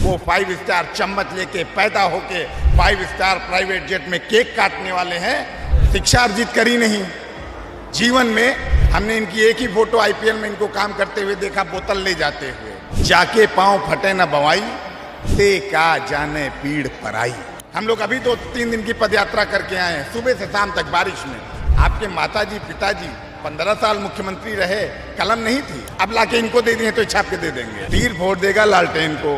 वो 5 स्टार चम्मच लेके पैदा होके 5 स्टार प्राइवेट जेट में केक काटने वाले हैं। शिक्षा अर्जित करी नहीं जीवन में। हमने इनकी एक ही फोटो आईपीएल में इनको काम करते हुए देखा, बोतल ले जाते हुए। जाके पांव फटे न बवाई, ते का जाने पीड़ पराई। हम लोग अभी 2-3 दिन की पदयात्रा करके आए हैं, सुबह से शाम तक बारिश में। आपके माताजी पिताजी 15 साल मुख्यमंत्री रहे, कलम नहीं थी, अब लाके इनको दे दिए तो छाप के दे देंगे। तीर फोड़ देगा लालटेन को,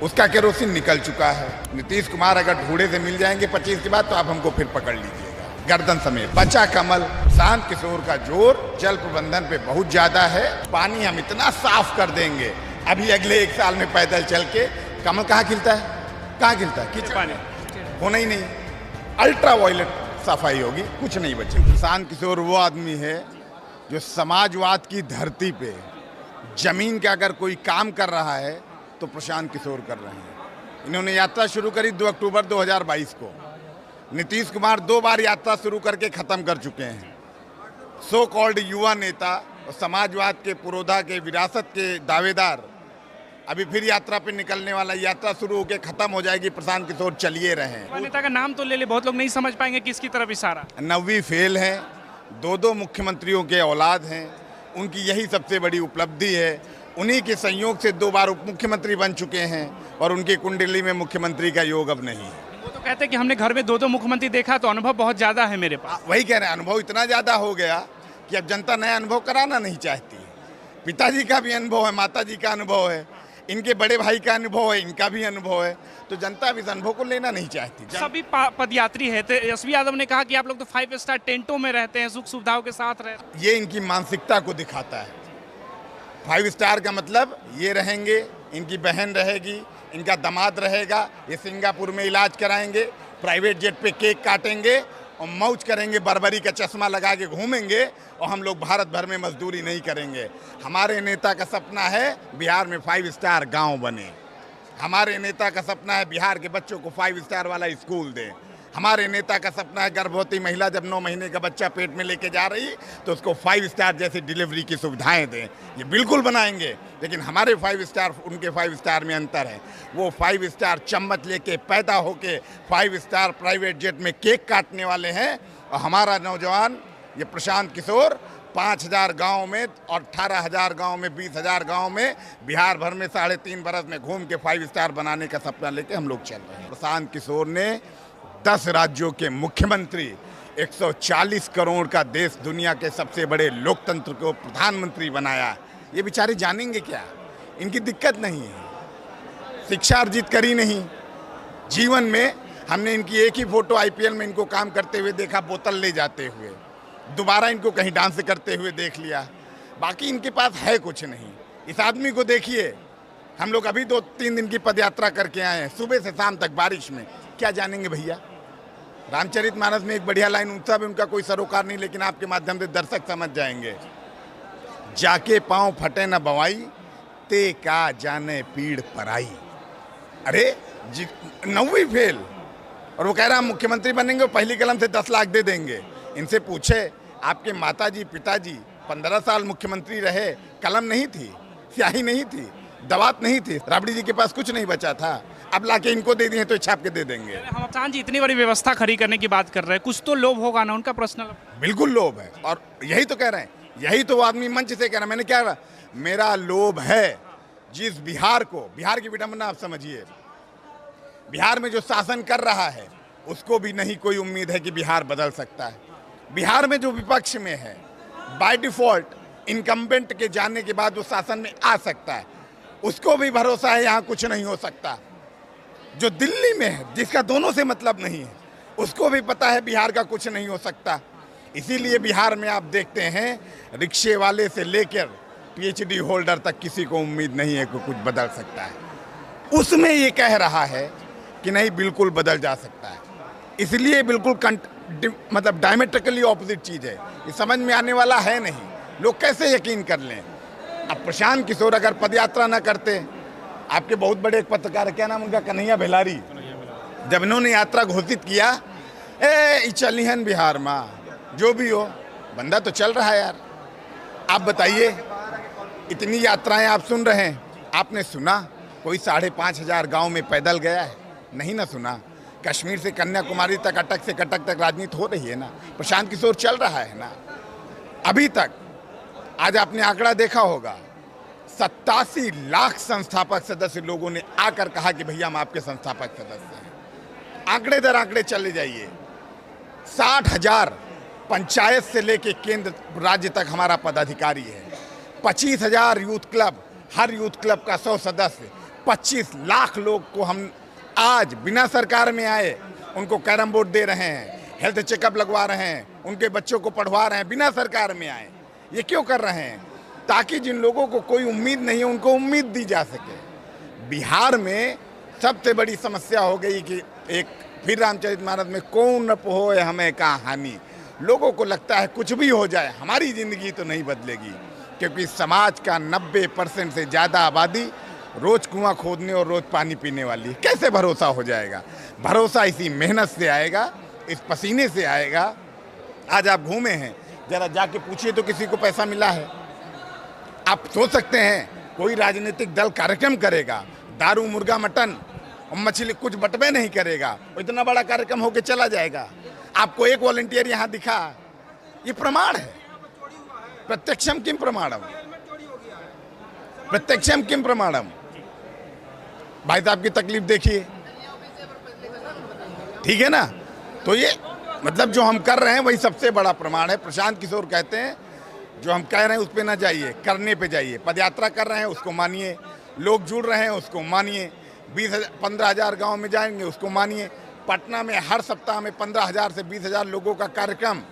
उसका केरोसिन निकल चुका है। नीतीश कुमार अगर ढूंढे से मिल जाएंगे 25 के बाद तो आप हमको फिर पकड़ लीजिएगा गर्दन समेत। बचा कमल, शांत किशोर का जोर जल प्रबंधन पे बहुत ज्यादा है। पानी हम इतना साफ कर देंगे, अभी अगले 1 साल में पैदल चल के कमल कहाँ खिलता है, कहाँ खिलता है, कीचड़ पानी होना ही नहीं। अल्ट्रा वायलेट सफाई होगी, कुछ नहीं बचेगा। शांत किशोर वो आदमी है जो समाजवाद की धरती पे जमीन का अगर कोई काम कर रहा है तो प्रशांत किशोर कर रहे हैं। इन्होंने यात्रा शुरू करी 2 अक्टूबर 2022 को। नीतीश कुमार 2 बार यात्रा शुरू करके खत्म कर चुके हैं। सो कॉल्ड युवा नेता और समाजवाद के पुरोधा के विरासत के दावेदार अभी फिर यात्रा पे निकलने वाला। यात्रा शुरू होकर खत्म हो जाएगी, प्रशांत किशोर चलिए रहे। नेता का नाम तो ले ले, बहुत लोग नहीं समझ पाएंगे किसकी तरफ इशारा। 9वीं फेल है, 2 मुख्यमंत्रियों के औलाद हैं, उनकी यही सबसे बड़ी उपलब्धि है। उन्हीं के संयोग से 2 बार उप मुख्यमंत्री बन चुके हैं और उनकी कुंडली में मुख्यमंत्री का योग अब नहीं है। वो तो कहते हैं कि हमने घर में 2 मुख्यमंत्री देखा तो अनुभव बहुत ज्यादा है मेरे पास। वही कह रहे हैं, अनुभव इतना ज्यादा हो गया कि अब जनता नया अनुभव कराना नहीं चाहती। पिताजी का भी अनुभव है, माताजी का अनुभव है, इनके बड़े भाई का अनुभव है, इनका भी अनुभव है, तो जनता भी इस अनुभव को लेना नहीं चाहती। सभी पदयात्री है। तेजस्वी यादव ने कहा कि आप लोग तो 5 स्टार टेंटों में रहते हैं, सुख सुविधाओं के साथ रहते हैं। ये इनकी मानसिकता को दिखाता है। 5 स्टार का मतलब ये रहेंगे, इनकी बहन रहेगी, इनका दामाद रहेगा, ये सिंगापुर में इलाज कराएंगे, प्राइवेट जेट पे केक काटेंगे और मौज करेंगे, बर्बरी का चश्मा लगा के घूमेंगे और हम लोग भारत भर में मजदूरी नहीं करेंगे। हमारे नेता का सपना है बिहार में 5 स्टार गांव बने। हमारे नेता का सपना है बिहार के बच्चों को 5 स्टार वाला स्कूल दें। हमारे नेता का सपना है गर्भवती महिला जब 9 महीने का बच्चा पेट में लेके जा रही तो उसको 5 स्टार जैसी डिलीवरी की सुविधाएं दें। ये बिल्कुल बनाएंगे, लेकिन हमारे 5 स्टार उनके 5 स्टार में अंतर है। वो 5 स्टार चम्मच लेके पैदा होके 5 स्टार प्राइवेट जेट में केक काटने वाले हैं और हमारा नौजवान ये प्रशांत किशोर 5000 गाँव में और 18,000 गाँव में 20,000 गाँव में बिहार भर में 3.5 बरस में घूम के 5 स्टार बनाने का सपना लेके हम लोग चल रहे हैं। प्रशांत किशोर ने 10 राज्यों के मुख्यमंत्री, 140 करोड़ का देश, दुनिया के सबसे बड़े लोकतंत्र को प्रधानमंत्री बनाया। ये बेचारे जानेंगे क्या, इनकी दिक्कत नहीं है। शिक्षा अर्जित करी नहीं जीवन में। हमने इनकी एक ही फोटो आईपीएल में इनको काम करते हुए देखा, बोतल ले जाते हुए। दोबारा इनको कहीं डांस करते हुए देख लिया, बाकी इनके पास है कुछ नहीं। इस आदमी को देखिए, हम लोग अभी 2-3 दिन की पदयात्रा करके आए हैं, सुबह से शाम तक बारिश में। क्या जानेंगे भैया। रामचरितमानस में एक बढ़िया लाइन, उनका भी उनका कोई सरोकार नहीं, लेकिन आपके माध्यम से दर्शक समझ जाएंगे। जाके पांव फटे न बवाई, ते का जाने पीड़ पराई। अरे 9वीं फेल और वो कह रहा हम मुख्यमंत्री बनेंगे, पहली कलम से 10 लाख दे देंगे। इनसे पूछे, आपके माताजी पिताजी 15 साल मुख्यमंत्री रहे, कलम नहीं थी, स्याही नहीं थी, दवात नहीं थी, राबड़ी जी के पास कुछ नहीं बचा था, अब लाके इनको दे दिए तो छाप के दे देंगे। हम प्रशांत जी इतनी बड़ी व्यवस्था खड़ी करने की बात कर रहे हैं, कुछ तो लोभ होगा ना उनका पर्सनल। बिल्कुल लोभ है, और यही तो कह रहे हैं, यही तो वो आदमी मंच से कह रहा है। मैंने क्या कहा, मेरा लोभ है जिस बिहार को, बिहार की विडंबना आप समझिए, बिहार में जो शासन कर रहा है उसको भी नहीं कोई उम्मीद है कि बिहार बदल सकता है। बिहार में जो विपक्ष में है, बाय डिफॉल्ट इनकम्बेंट के जाने के बाद वो शासन में आ सकता है, उसको भी भरोसा है यहाँ कुछ नहीं हो सकता। जो दिल्ली में है, जिसका दोनों से मतलब नहीं है, उसको भी पता है बिहार का कुछ नहीं हो सकता। इसीलिए बिहार में आप देखते हैं, रिक्शे वाले से लेकर पीएचडी होल्डर तक किसी को उम्मीद नहीं है कि कुछ बदल सकता है। उसमें ये कह रहा है कि नहीं, बिल्कुल बदल जा सकता है। इसलिए बिल्कुल मतलब डायमेट्रिकली ऑपोजिट चीज़ है, ये समझ में आने वाला है नहीं। लोग कैसे यकीन कर लें। अब प्रशांत किशोर अगर पदयात्रा ना करते, आपके बहुत बड़े एक पत्रकार, क्या नाम उनका, कन्हैया बेलारी, जब इन्होंने यात्रा घोषित किया, चलिहन बिहार में जो भी हो, बंदा तो चल रहा है यार। आप बताइए, इतनी यात्राएं आप सुन रहे हैं, आपने सुना कोई 5,500 गांव में पैदल गया है? नहीं ना सुना। कश्मीर से कन्याकुमारी तक, अटक से कटक तक राजनीति हो रही है ना, प्रशांत किशोर चल रहा है ना। अभी तक आज आपने आंकड़ा देखा होगा, 87 लाख संस्थापक सदस्य लोगों ने आकर कहा कि भैया हम आपके संस्थापक सदस्य हैं। आंकड़े दर आंकड़े चले जाइए, 60,000 पंचायत से लेके केंद्र राज्य तक हमारा पदाधिकारी है, 25,000 यूथ क्लब, हर यूथ क्लब का 100 सदस्य, 25 लाख लोग को हम आज बिना सरकार में आए उनको कैरम बोर्ड दे रहे हैं, हेल्थ चेकअप लगवा रहे हैं, उनके बच्चों को पढ़वा रहे हैं बिना सरकार में आए। ये क्यों कर रहे हैं? ताकि जिन लोगों को कोई उम्मीद नहीं है उनको उम्मीद दी जा सके। बिहार में सबसे बड़ी समस्या हो गई कि एक फिर रामचरितमानस में कौन न पोए हमें कहानी। लोगों को लगता है कुछ भी हो जाए हमारी ज़िंदगी तो नहीं बदलेगी, क्योंकि समाज का 90% से ज़्यादा आबादी रोज कुआं खोदने और रोज पानी पीने वाली है। कैसे भरोसा हो जाएगा? भरोसा इसी मेहनत से आएगा, इस पसीने से आएगा। आज आप घूमे हैं, जरा जाके पूछिए तो किसी को पैसा मिला है? आप सोच सकते हैं कोई राजनीतिक दल कार्यक्रम करेगा, दारू मुर्गा मटन और मछली कुछ बटवे नहीं करेगा, इतना बड़ा कार्यक्रम होके चला जाएगा। आपको एक वॉलंटियर यहाँ दिखा, ये प्रमाण है। प्रत्यक्षम किम प्रमाणम, प्रत्यक्षम किम प्रमाणम। भाई साहब की तकलीफ देखिए, ठीक है ना। तो ये मतलब जो हम कर रहे हैं वही सबसे बड़ा प्रमाण है। प्रशांत किशोर कहते हैं जो हम कह रहे हैं उस पे ना जाइए, करने पे जाइए। पदयात्रा कर रहे हैं उसको मानिए, लोग जुड़ रहे हैं उसको मानिए, 15,000 गांव में जाएंगे उसको मानिए। पटना में हर सप्ताह में 15,000 से 20,000 लोगों का कार्यक्रम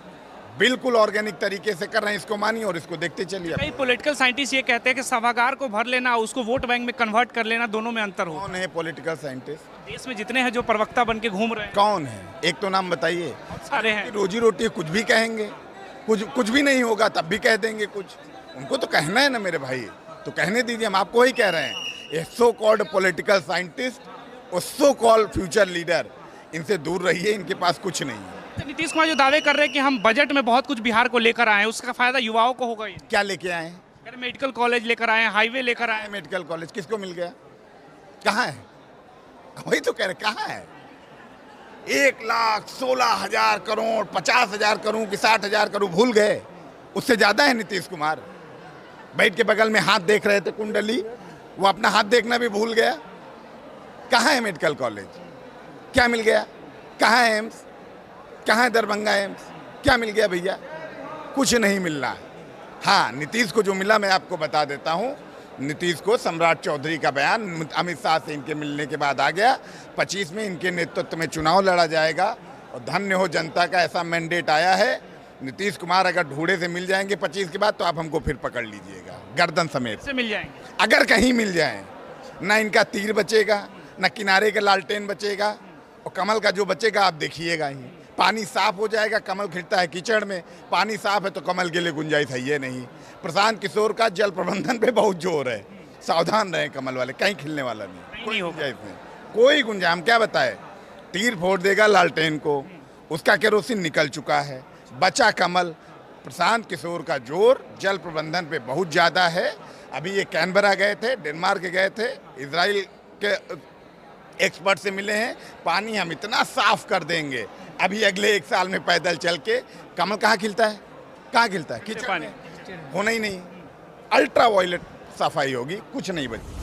बिल्कुल ऑर्गेनिक तरीके से कर रहे हैं, इसको मानिए और इसको देखते चलिए। कई पॉलिटिकल साइंटिस्ट ये कहते हैं कि सभागार को भर लेना, उसको वोट बैंक में कन्वर्ट कर लेना, दोनों में अंतर हो। कौन है पॉलिटिकल साइंटिस्ट देश में जितने हैं जो प्रवक्ता बन के घूम रहे हैं? कौन है? एक तो नाम बताइए। सारे हैं। रोजी रोटी कुछ भी कहेंगे, कुछ भी नहीं होगा तब भी कह देंगे कुछ। उनको तो कहना है ना मेरे भाई, तो कहने दीजिए। हम आपको ही कह रहे हैं, ये सो कॉल्ड पॉलिटिकल साइंटिस्ट और सो कॉल्ड फ्यूचर लीडर, इनसे दूर रहिए, इनके पास कुछ नहीं है। नीतीश कुमार जो दावे कर रहे हैं कि हम बजट में बहुत कुछ बिहार को लेकर आए हैं, उसका फायदा युवाओं को होगा। ये क्या लेके आए हैं? मेडिकल कॉलेज लेकर आए हैं, हाईवे लेकर आए हैं। मेडिकल कॉलेज किसको मिल गया? कहाँ है? वही तो कह रहे, कहाँ है? 1,16,000 करोड़, 50,000 करोड़ कि 60,000 करोड़ भूल गए? उससे ज्यादा है नीतीश कुमार। बैठ के बगल में हाथ देख रहे थे कुंडली, वो अपना हाथ देखना भी भूल गया। कहाँ है मेडिकल कॉलेज? क्या मिल गया? कहाँ है एम्स? कहाँ है दरभंगा एम्स? क्या मिल गया भैया? कुछ नहीं मिल रहा। हाँ, नीतीश को जो मिला मैं आपको बता देता हूँ। नीतीश को सम्राट चौधरी का बयान अमित शाह से इनके मिलने के बाद आ गया। 25 में इनके नेतृत्व में चुनाव लड़ा जाएगा और धन्य हो जनता का ऐसा मैंडेट आया है। नीतीश कुमार अगर ढूढ़े से मिल जाएंगे 25 के बाद तो आप हमको फिर पकड़ लीजिएगा गर्दन समेत। से मिल जाएंगे अगर कहीं मिल जाए, ना इनका तीर बचेगा, ना किनारे का लालटेन बचेगा, और कमल का जो बचेगा आप देखिएगा ही। पानी साफ हो जाएगा, कमल खिलता है कीचड़ में, पानी साफ है तो कमल के लिए गुंजाइश है ये नहीं। प्रशांत किशोर का जल प्रबंधन पे बहुत जोर है, सावधान रहें कमल वाले, कहीं खिलने वाला नहीं, कोई गुंजाइश नहीं, कोई गुंजाइश। हम क्या बताए, तीर फोड़ देगा लालटेन को, उसका केरोसिन निकल चुका है, बचा कमल। प्रशांत किशोर का जोर जल प्रबंधन पे बहुत ज़्यादा है। अभी ये कैनबरा गए थे, डेनमार्क गए थे, इजराइल के एक्सपर्ट से मिले हैं। पानी हम इतना साफ कर देंगे अभी अगले 1 साल में पैदल चल के। कमल कहाँ खिलता है? कहाँ खिलता है? कीचड़ में होना ही नहीं। अल्ट्रा वायलेट सफाई होगी, कुछ नहीं बची।